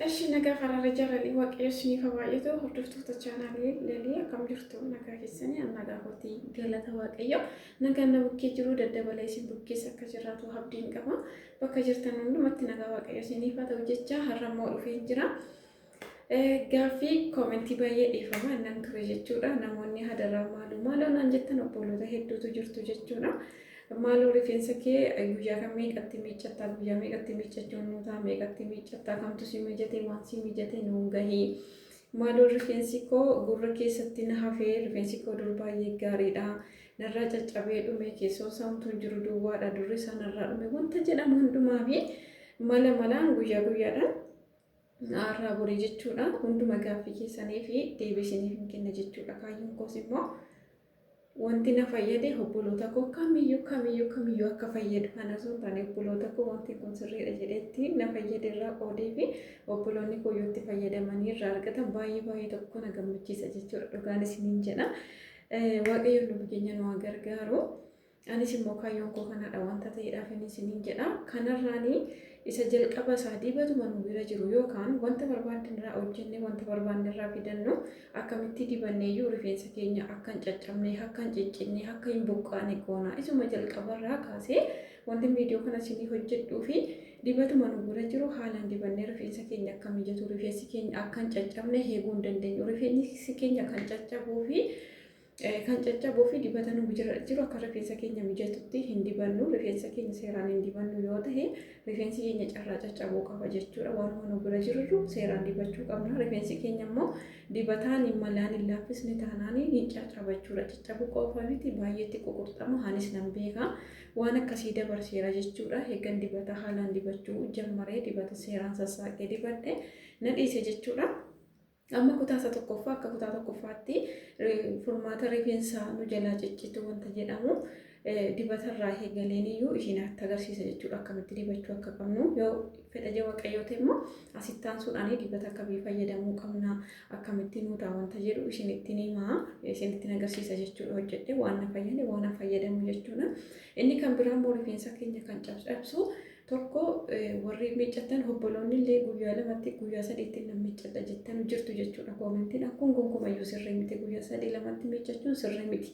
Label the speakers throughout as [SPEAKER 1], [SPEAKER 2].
[SPEAKER 1] Eshi nagaa fararra jaalalli waaqayyo isiniif haa baay'atu hordoftoota chaanaalii leelii akkam jirtu nagaa keessanii nagaa kootii galata waaqayyo nagaan na bukkee jiru daddabalee isin bukkeessa akka jiraatu abdiin qaba bakka jirtan hundumatti nagaa waaqayyo isiniif haa ta'u jecha har'a immoo dhufee jira. Gaaffii koomentii baay'ee dhiifama innan ture jechuudha. Namoonni hadaraa maaloo naan jettan obboloota hedduutu jirtu jechuudha. Maaloo rifeensa kee guyyaa kam meeqatti miiccattaa guyyaa meeqatti miiccachuun nutaa meeqatti miiccattaa kamtu si mijate waan si mijate nuun gahii maaloo rifeensi koo gurra keessatti na hafee rifeensi koo dur baay'ee gaariidha narraa caccabee dhume keessoo saamtuun jiru duwwaadha durri isaa narraa dhume wanta jedhamu hundumaa fi malaan guyyaa guyyaadhaan har'aa borii jechuudha hunduma gaaffii keessanii fi deebisiniif hin kenna jechuudha kaayyoon koos immoo wanti na fayyade obboloota koo kamiyyuu akka fayyadu kana osoo hin taane obboloota koo wanti kun sirriidha jedhetti na fayyade irraa qoodee fi obboloonni koo yoo itti fayyadamanii irraa argatan baay'ee tokko na gammachiisa jechuudha dhugaan isiniin jedha waaqayyoon lubbuu keenya nu haa gargaaru anis immoo kaayyoon koo kanadha wanta ta'eedhaaf isiniin jedha kanarraanii isa jalqaba isaa dibatuma nu bira jiru yookaan wanta barbaadne irraa hojjenne wanta barbaadne irraa fidannu akkamitti dibanneeyyuu rifeensa keenya akka hin caccabne akka hin cincinne akka hin buqqaane goona isuma jalqabarraa kaasee wanti viidiyoo kana isinii hojjedhuu fi dibatuma nu bira jiru haalaan dibannee rifeensa keenya akka mijatu rifeensi keenya akka hin caccabne eeguu hin dandeenyu rifeensi keenya kan caccabuu fi dibata nu bira jiru akka rifeensa keenya mijatutti hin dibannu rifeensa keenya seeraan hin dibannu yoo ta'e rifeensi keenya carraa caccabuu qaba jechuudha waanuma nu bira jiru seeraan dibachuu qabna rifeensi keenya immoo dibataan hin malaan hin laaffisne taanaan hin caccabachuudha caccabuu qofa miti baay'eetti ququrxama anis nan beeka waan akkasii dabarseera jechuudha eeggan dibata haalaan dibachuu jalqabee dibata seeraan sassaaqee dibadhe na dhiise jechuudha. Amma kutaasa tokkoffaa akka kutaa tokkoffaatti furmaata rifeensaa nu jalaa ciccitu wanta jedhamu dibatarraa eegaleeniyyuu ishiin itti agarsiisa jechuudha akkamitti dibachuu akka qabnu yoo fedha waaqayyoo ta'e immoo asittaan suudhaanii dibata akkamii fayyadamuu qabna akkamitti nuutaa wanta jedhu ishiin ittiin himaa ishiin ittiin agarsiisa jechuudha hojjedhe waan na fayyade waan na fayyadamu jechuudha inni kan biraan immoo rifeensa keenya kan cabsu tokko warri miiccatan obboloonni illee guyyaa lamatti guyyaa sadiitti nan miiccadha jettan jirtu jechuudha koomentiin akkuma gonkumayyuu sirrii miti guyyaa sadii lamatti miiccachuun sirrii miti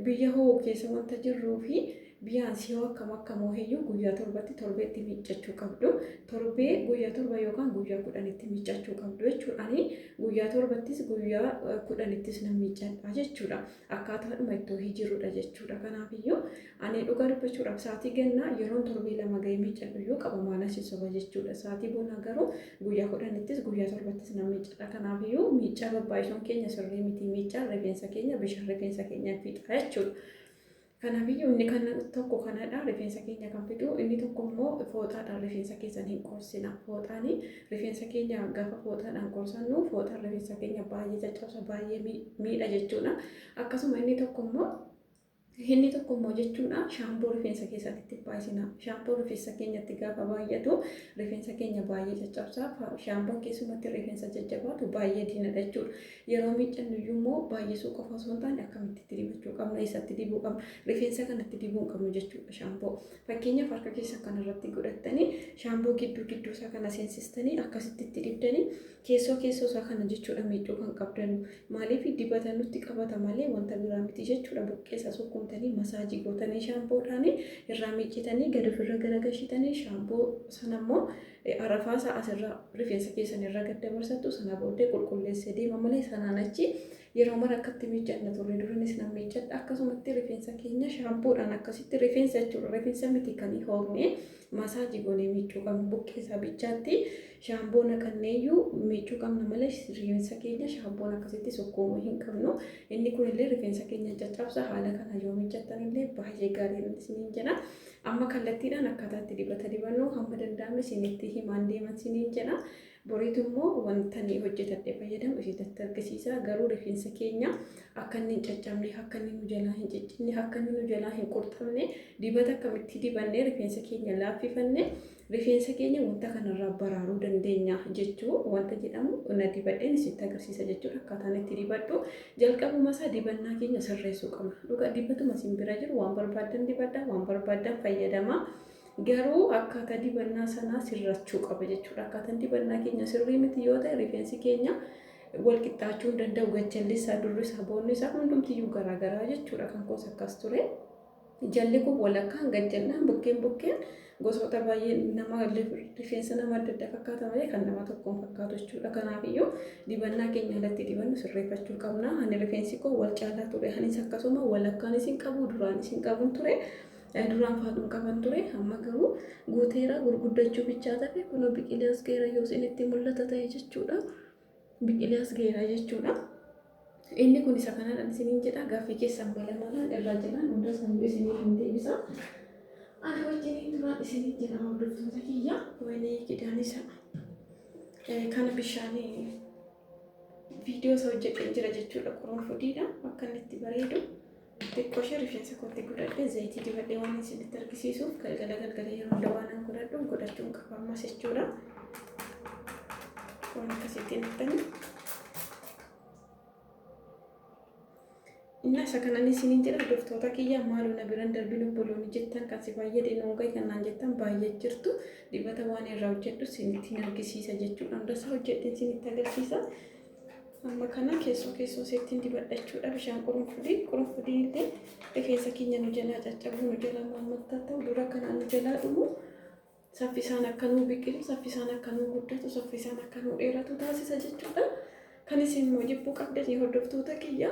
[SPEAKER 1] biyya hoo keessa wanta jirruu fi biyyaan siyoo akkam mooheyyuu guyyaa torbeetti miiccachuu qabdu torbee guyyaa torba yookaan guyyaa 10tti miiccachuu qabdu jechuudhaani guyyaa torbattis guyyaa 10ttis nan miiccadha jechuudha akkaataadhuma ittoo jirudha jechuudha kanaafiyyuu ani dhugaa dubbachuudhaaf sa'aatii gannaa yeroon torbee lama ga'ee miiccadhuyyuu qaba maala sisoba jechuudha sa'aatii bonaa garuu guyyaa 10ttis guyyaa torbattis nan miiccadha kanaafiyyuu miiccaa babbaayisuun keenya sirrii miti miiccaa rifeensa keenya bishaan rifeensa keenya fixa jechuudha. Kanaafuu inni kan tokko kanadha rifeensa keenya kan fidu inni tokko immoo fooxaadhaan rifeensa keessan hin qorsina fooxaani rifeensa keenya gaafa fooxaadhaan qorsannu fooxaan rifeensa keenya baay'ee caccabsa baay'ee miidha jechuudha akkasuma inni tokko immoo jechuudha shaampoo rifeensa keessatti baay'isina shaampoo rifeensa keenyatti gaafa baay'atu rifeensa keenya baay'ee caccabsa shaampoon keessumatti rifeensa jajjabaatu baay'ee diinadha jechuudha yeroo miiccannu immoo baay'isuu qofa osoo hin taane akkamitti dibachuu qabna eessatti dibuu qabna rifeensa kanatti dibuu qabnu jechuudha shaampoo fakkeenyaaf harka keessa kanarratti godhattanii shaampoo gidduu isaa kana seensistanii akkasitti itti dibdanii keessoo isaa kana jechuudha miiccuu kan qabdan maaliif dibata nutti qabata malee wanta biraa miti jechuudha buqqeessa sukkumtanii masaajii gootanii shaampoodhaan irraa miiccitanii gadi ofirra garagashitanii shaampoo sanammoo arafaasaa asirra rifeensa keessan irra gad dabarsattu sana booddee qulqulleessee deema malee sanaan achi yeroo mara akkatti miiccanna turre duranis nan miiccadha akkasumatti rifeensa keenya shaampoodhaan akkasitti rifeensa jechuudha rifeensa miti kan hoogne masaajii goonee miiccuu qabna buqqeessa bichaatti shaamboo naqanneeyyuu miiccuu qabna malee rifeensa keenya shaampoon akkasitti sukkuumuu hin qabnu inni kunillee rifeensa keenya caccabsa haala kana yoo miiccattanillee baay'ee gaariidha isiniin jedha amma kallattiidhaan akkaataatti dibata dibannu hamma danda'ame isinitti himaan deeman isiniin jedha boriitu immoo wanta ni hojjetadhe fayyadamu isinitti argisiisa garuu rifeensa keenya akka inni hin caccabne akka inni nu jalaa hin ciccinne akka inni nu jalaa hin qurxamne dibata akkamitti dibannee rifeensa keenya laaffifanne rifeensa keenya wanta kanarraa baraaruu dandeenya jechuu wanta jedhamu na dibadheen isinitti agarsiisa jechuudha akkaataan itti dibadhu jalqabuma isaa dibannaa keenya sirreessuu qabna dhuga dibatuma isin bira jiru waan barbaadan dibadha waan barbaadan fayyadama Garuu akkaataa dibannaa sanaa sirrachuu qaba jechuudha. Akkaataan dibannaa keenya sirrii miti yoo ta'e rifeensi keenya wal qixxaachuu hin danda'u. Gachalli isaa, durri isaa, boonni isaa hundumtiyyuu garaagaraa jechuudha. Kan koos akkas ture. Jalli kun walakkaan gajjallaan bukkeen gosoota baay'ee nama rifeensa nama adda addaa fakkaata malee kan nama tokkoon fakkaatu jechuudha. Kanaafiyyuu dibannaa keenya alatti dibannu sirreeffachuu qabna. Ani rifeensi koo wal caalaa ture. Anis akkasuma walakkaanis hin qabu, duraanis hin qabun ture. Duraan faaduun qaban ture. Amma garuu guuteera gurguddachuu bichaa ta'e kun biqilee as geera yoo isinitti mul'ata ta'e jechuudha. Biqilee as geera jechuudha. Inni kun isa kanadhaan isiniin jedha. Gaaffii keessan balamaadhaan irraa jiran hunda sammuu isiniif hin deebisa. Ani wajjin duraan isiniin jedha hordoftoota kiyya. Wayinii qidaan isa kana bishaanii viidiyoo isa hojjetee jira jechuudha. Qurunfudiidha. Akka inni itti bareedu. Xiqqoo ishee rifeensa kootti godhadhee zayitii dibadhee waan isinitti argisiisuuf galgala yeroo hunda waan godhadhu godhachuun qaba ammas jechuudha. Waan akkasittiin hidhanii. Inna isa kanan isiniin jedha hordoftoota kiyya maaloo na biraan darbin obboloonni jettan kan si fayyade noongaa kanaan jettan baay'ee jirtu dibata waan irraa hojjedhu isinitti argisiisa jechuudha. Hundasaa hojjedheen isinitti agarsiisa. Amma kana keessoo seettiin dibadhachuudha. Bishaan qurunfudii illee rifeensa keenya nu jalaa caccabu nu jalaa maammattaa ta'u dura kanaan nu jalaa dhumu saffisaan akka nu biqilu saffisaan akka nu guddatu saffisaan akka nu dheeratu taasisa jechuudha. Kan isin immoo jibbuu qabdanii hordoftoota kiyya.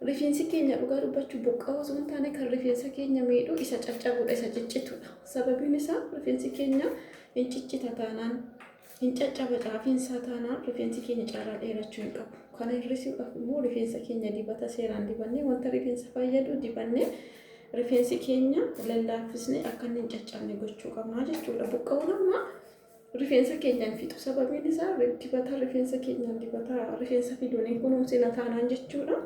[SPEAKER 1] Rifeensi keenya dhugaa dubbachuu buqqaa osoo hin taane kan rifeensa keenya miidhu isa caccabuudha, isa ciccitudha. Sababiin isaa rifeensi keenya hin ciccita taanaan, hin caccaba caafiinsaa taanaan rifeensi keenya caalaa dheerachuu hin qabu. Kana hir'isuudhaaf immoo rifeensa keenya dibata seeraan dibannee wanta rifeensa fayyadu dibannee rifeensi keenya lallaaffisnee akka inni hin caccabne gochuu qabna jechuudha. Buqqa'uun amma rifeensa keenyaan fixu. Sababiin isaa dibata rifeensa keenyaan dibata rifeensa fiduun kunuunsina taanaan jechuudha.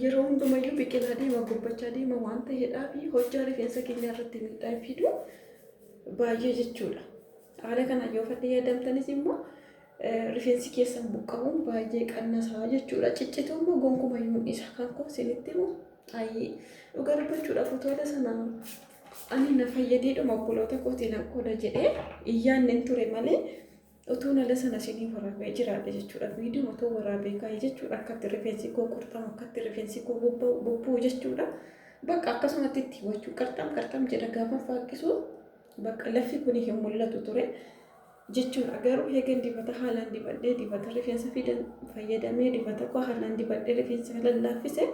[SPEAKER 1] Yeroo hundumayyuu biqilaa deema gubbachaa deema waan ta'eedhaa fi hojjaa rifeensa keenya irratti miidhaa fidu baay'ee jechuudha. Haala kana yoo fadhii yaadamtanis immoo rifeensi keessan buqqa'uun baay'ee qannasaa jechuudha. Ciccituu immoo gonkumayyuun isa kan koo isinitti immoo dhugaa dubbachuudhaaf utoota sana ani na fayyadeedhuma obboloota kootiin akkooda jedhee iyyaanni ture malee utuu nala sana isinii waraabee jiraadha jechuudha. Viidiyoo otoo waraabee kaa'ee jechuudha. Akkatti rifeensi koo qorxamu akkatti rifeensi koo bobba'u jechuudha. Bakka akkasumatti itti hubachuu qarxam jedha gaafa faaqqisu bakka lafti kun hin mul'atu ture jechuudha. Garuu eegan dibata haalaan dibadhee dibata rifeensa fayyadamee dibata koo haalaan dibadhee rifeensa lallaaffise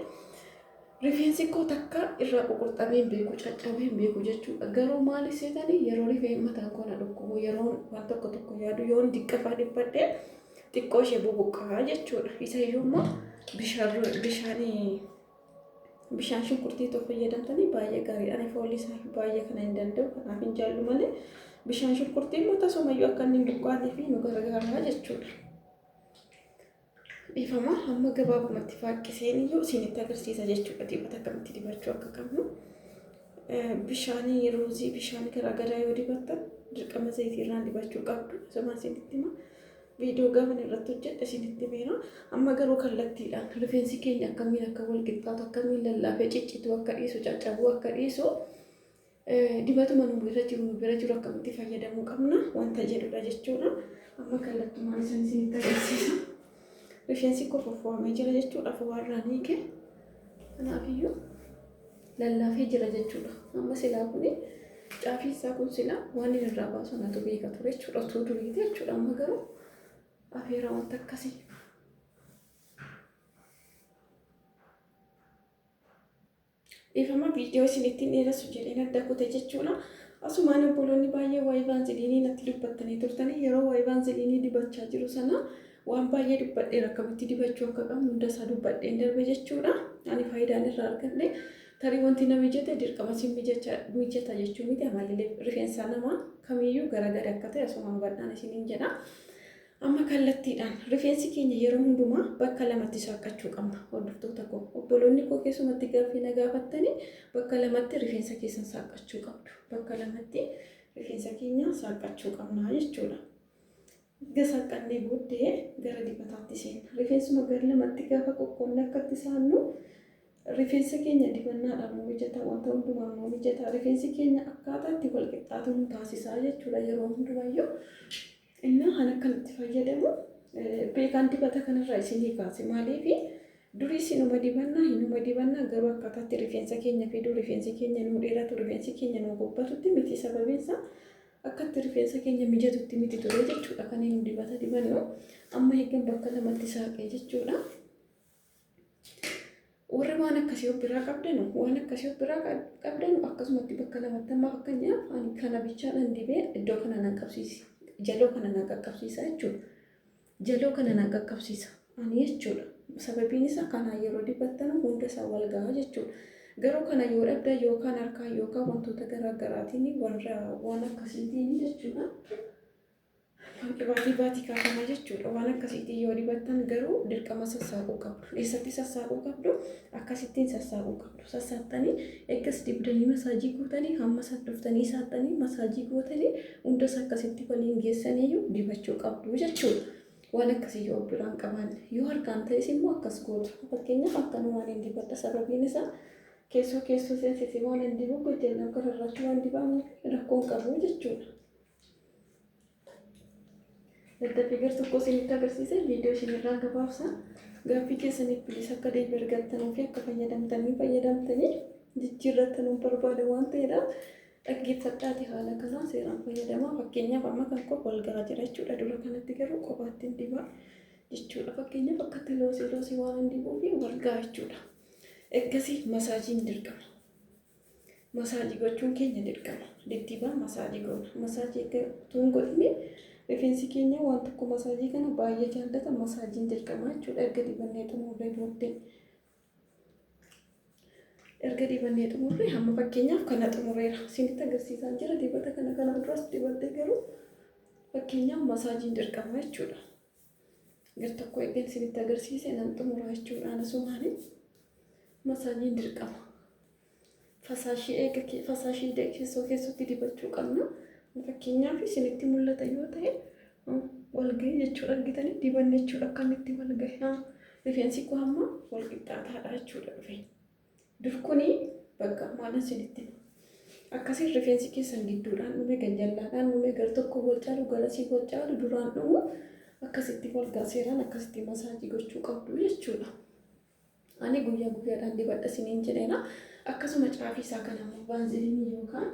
[SPEAKER 1] rifeensi koo takka irraa qoqorxamee beeku caccabee beeku jechuudha. Garuu maal seetanii yeroo rifeen mataan koo na dhukkubu yeroo waan tokko yaadu yoo diqqafaa dhibbadhee xiqqoo ishee bubuqqaa jechuudha. Isa iyyuu immoo bishaan shunkurtii tokko fayyadamtanii baay'ee gaariidha. Ani foolii isaa baay'ee kana hin danda'u kanaaf hin jaallu malee bishaan shunkurtii immoo tasumayyuu akka inni hin buqqaatee fi nu gargaaraa jechuudha. Ifama amma gabaabumatti faaqqiseen iyyuu isinitti agarsiisa jechuudha. Dibata akkamitti dibachuu akka qabnu. Bishaanii ruuzii bishaan garaagaraa yoo dibattan dirqama zayitiirraan dibachuu qabdu. Asumaan isinitti hima. Viidiyoo gaafa irratti hojjedhe isinitti hima. Amma garuu kallattiidhaan rifeensi keenya akkamiin akka wal qixxaatu akkamiin lallaafee ciccituu akka dhiisu caccabuu akka dhiisu dibatuma nu bira jiru akkamitti fayyadamuu qabna wanta jedhudha jechuudha. Amma kallattumaan isinitti agarsiisa. Rifeensi koo foffoamee jira jechuudha. Fo'aarraa ni kee. Kanaafiyyuu lallaafee jira jechuudha. Amma silaa kuni caafii isaa kun silaa waan inni irraa baasu natu beeka ture jechuudha. Utuu duriiti jechuudha. Amma garuu afeera wanta akkasii. Ifama viidiyoo isinitti dheeressu jedheen adda kute jechuudha. Asumaan obboloonni baay'ee waa'ee vaanziliinii natti dubbattanii turtanii yeroo waa'ee vaanziliinii dibachaa jiru sana waan baay'ee dubbadheen akkamitti dibachuu akka qabnu hundasaa dubbadheen darbe jechuudha. Ani faayidaan irraa argadhe tarii wanti na mijate dirqama siin mijata jechuu miti amallee rifeensa namaa kamiyyuu garagara akka ta'e asumaan badhaan isiniin jedha. Amma kallattiidhaan rifeensi keenya yeroo hundumaa bakka lamatti saaqachuu qabna. Hordoftoota koo obboloonni koo keessumatti gaaffii na gaafattanii bakka lamatti rifeensa keessan saaqachuu qabdu. Bakka lamatti rifeensa keenya saaqachuu qabna jechuudha. Saaqannee booddee gara dibataatti seenna. Rifeensuma gara lamatti gaafa qoqqoodne akkatti saannu rifeensa keenya dibannaadhaan nu mijataa, wanta hundumaan nu mijataa. Rifeensi keenya akkaataa itti wal qixxaatu nu taasisaa jechuudha yeroo hundumayyuu. Inni kan akkanatti fayyadamu beekaan dibata kanarraa isinii kaase maaliif durii isinuma dibannaa garuu akkaataatti rifeensa keenya fiduu, rifeensi keenya nu dheeratu, rifeensi keenya nu gubbatutti miti sababiin isaa akkatti rifeensa keenya mijatutti miti ture jechuudha kan nu dibata dibannu. Amma eegan bakka lamatti saaqee jechuudha. Warra waan akkasii of biraa qabdanu akkasumatti bakka lamatti amma fakkeenyaaf ani kana bichaadhaan dibee iddoo kana nan qabsiisi. Jaloo kana nan qaqqabsiisa jechuudha. Jaloo kana nan qaqqabsiisa ani jechuudha. Sababiin isaa kana yeroo dibattan hunda isaa wal gahaa jechuudha. Garuu kana yoo dhabda yookaan harkaa yookaan wantoota garaagaraatiin waan akkasiitiin jechuudha. Baatii kaafama jechuudha. Waan akkasiitiin yoo dibattan garuu dirqama sassaaquu qabdu. Eessatti sassaaquu qabdu? Akkasittiin sassaaquu qabdu. Sassaattanii eeggas dibdanii masaajii gootanii hamma saddoftanii saaxanii masaajii gootanii hundas akkasitti waliin geessanii dibachuu qabdu jechuudha. Waan akkasii yoo biraan qaban yoo harkaan ta'es immoo akkas gootu. Fakkeenyaaf akkanumaan hin dibadha sababiin isaa keessoo seensisee waan hin dibu gojjannaa gararraatti waan dibamu rakkoon qabu jechuudha. Dadhabbii gar tokko isinitti agarsiise viidiyoo isinirraa gabaabsa. Gaaffii keessaniif bilisa akka deebii argattanuu fi akka fayyadamtanii jijjiirrattanuu barbaada waan ta'eedhaaf dhaggeeffadhaati haala kanaa seeraan fayyadamaa. Fakkeenyaaf amma kan wal gahaa jira jechuudha. Dura kanatti garuu kophaatti hin dibaa jechuudha. Fakkeenyaaf akkatti loosii waan hin dibuu fi wal gahaa jechuudha. Eeggasii masaajiin dirqama. Masaajii gochuun keenya dirqama. Diddiibaa masaajii goona. Masaajii eeggatuu hin godhine rifeensi keenya waan tokko masaajii kana baay'ee jaallata. Masaajiin dirqama jechuudha. Erga dibannee xumurree hamma fakkeenyaaf kana xumureera. Isinitti agarsiisaa jira dibata kana duras dibattee garuu fakkeenyaaf masaajiin dirqama jechuudha. Gar tokko eeggan isinitti agarsiise nan xumura jechuudha. Anasumaanii masaajiin dirqama. Fasaashii keessatti dibachuu qabna. Fakkeenyaaf isinitti mul'ata yoo ta'e wal gahee jechuudha. Argitanii dibanne jechuudha akkamitti wal gahe. Rifeensi koo amma wal qixxaataadha jechuudha dhufe. Durkuni bakka maalan isinitti akkasiin rifeensi keessan gidduudhaan dhume ganjallaadhaan dhume gar tokko wal caalu galasii wal caalu duraan dhumu akkasitti wal gaaseeraan akkasitti masaajii gochuu qabdu jechuudha. Ani guyyaadhaan dibadha isiniin jedheena. Akkasuma caafii isaa kana immoo baanzilinii yookaan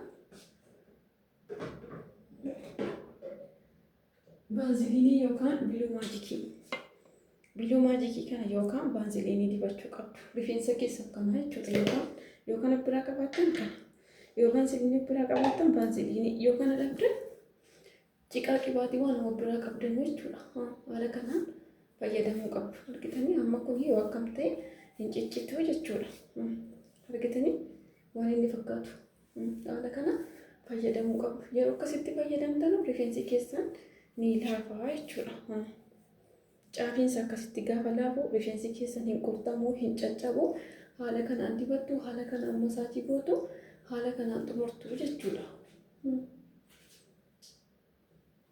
[SPEAKER 1] biluu maajikii kana yookaan baanzilinii dibachuu qabdu. Rifeensa keessan kana jechuudha. Yookaan biraa qabaattan kana yoo baanzilinii biraa qabaattan baanzilinii yoo kana dhabdan ciqaa qibaatii waan biraa qabdan jechuudha. Haala kanaan fayyadamuu qabdu. Argitanii amma kun yoo akkam ta'e hin ciccitu jechuudha. Argitanii waan inni fakkaatu. Haala kana fayyadamuu qabdu. Yeroo akkasitti fayyadamtan rifeensi keessan ni laafaa jechuudha. Caafiinsa akkasitti gaafa laafu rifeensi keessan hin qurxamu, hin caccabu. Haala kanaan dibattu, haala kanaan masaajii gootu, haala kanaan xumurtu jechuudha.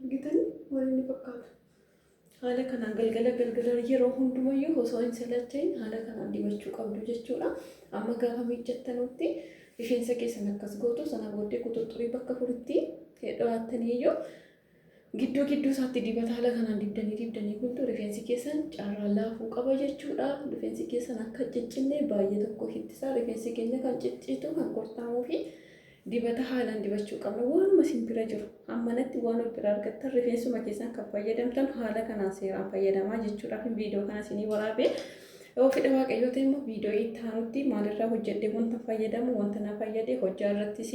[SPEAKER 1] Argitanii waan inni fakkaatu. Haala kanaan galgala yeroo hundumayyuu osoo hin salachaa'in haala kanaan dibachuu qabdu jechuudha. Amma gaafa miiccattanootti rifeensa keessan akkas gootu sana booddee quxuxurii bakka furitti dhawaattaniiyyuu gidduu isaatti dibata haala kanaan dibdanii kuntu rifeensi keessan caarraa laafuu qaba jechuudha. Rifeensi keessan akka ciccinne baay'ee tokko hittisaa rifeensi keenya kan ciccitu kan qurxamuu fi dibata haalaan dibachuu qabna. Waanuma isin bira jiru ammanatti waan of bira argattan rifeensuma keessan kan fayyadamtan haala kanaan seeraan fayyadamaa jechuudha. Viidiyoo kana isinii waraabee yoo fedha waaqayyoo ta'e immoo viidiyoo itti aanutti maalirraa hojjedhee wanta fayyadamu wanta na fayyade hojjaa irrattis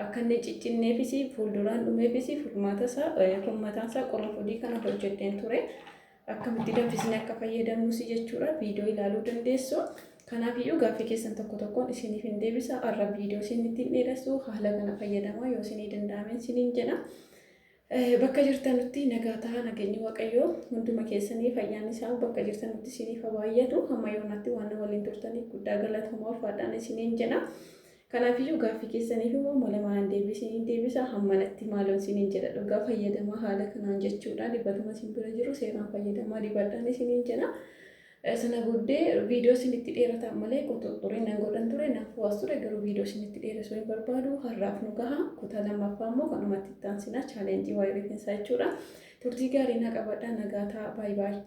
[SPEAKER 1] akka inni ciccinneefis fuulduraan dhumeefis furmataan isaa qoranfodii kana hojjedheen ture. Akkamitti danfisnee akka fayyadamnus jechuudha. Viidiyoo ilaaluu dandeessu. Kanaafiyyuu gaaffii keessan tokkoon isiniif hin deebisa. Har'a viidiyoo isinitti hin dheeressu haala kana fayyadamaa yoo isinii danda'ame isiniin jedha. Bakka jirtanutti nagaa ta'a nageenyi waaqayyoo hunduma keessanii fayyaan isaa bakka jirtanutti isiniif baay'atu. Hamma yoonatti waan waliin turtaniif guddaa galatamaa ulfaadhaan isiniin jedha. Kanaafiyyuu gaaffii keessaniif immoo malamaan deebisa hammanatti maaloon isiniin jedha dhugaa fayyadamaa haala kanaan jechuudha. Dibatuma isin bira jiru seeraan fayyadamaa dibadhaan isiniin jedha. Sana booddee viidiyoo isinitti dheeratan malee quxuxurii nan godhan ture nan fu'as ture garuu viidiyoo isinitti dheeresuu hin barbaadu. Har'aaf nu gaha. Kutaa lammaffaa immoo kanumatti itti aansina chaalenjii waa'ee rifeensaa jechuudha. Turtii gaarii na qabadhaa nagaa ta'a. Baay'ee baay'ee.